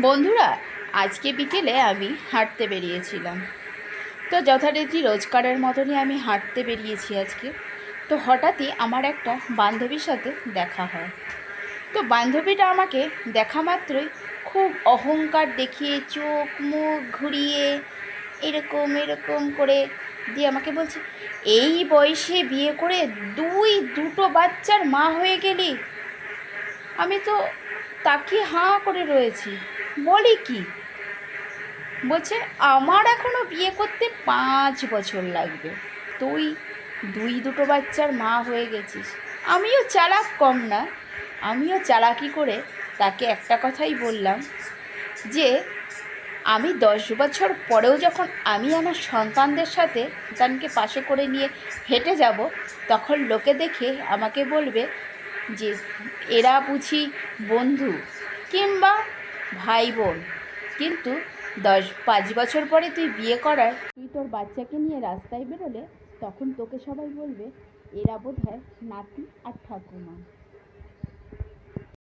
বন্ধুরা, আজকে বিকেলে আমি হাঁটতে বেরিয়েছিলাম। তো যথারীতি রোজকারের মতনই আমি হাঁটতে বেরিয়েছি আজকে। তো হঠাৎই আমার একটা বান্ধবীর সাথে দেখা হয়। তো বান্ধবীটা আমাকে দেখা মাত্রই খুব অহংকার দেখিয়ে চোখ মুখ ঘুরিয়ে এরকম এরকম করে দিয়ে আমাকে বলছে, এই বয়সে বিয়ে করে দুটো বাচ্চার মা হয়ে গেলি। আমি তো তাকিয়ে হাঁ করে রয়েছি। বলি কি? বলছে, আমার এখনও বিয়ে করতে 5 বছর লাগবে, তুই দুটো বাচ্চার মা হয়ে গেছিস। আমিও চালাক কম না। আমিও চালাকি করে তাকে একটা কথাই বললাম যে আমি 10 বছর পরেও যখন আমি আমার সন্তানদের সাথে সন্তানকে পাশে করে নিয়ে হেঁটে যাব, তখন লোকে দেখে আমাকে বলবে যে এরা বুঝি বন্ধু কিংবা ভাই বোন, কিন্তু 5 বছর পরে তুই বিয়ে করার তুই তোর বাচ্চাকে নিয়ে রাস্তায় বেরোলে তখন তোকে সবাই বলবে এরা বোধহয় নাতি আর ঠাকুমা।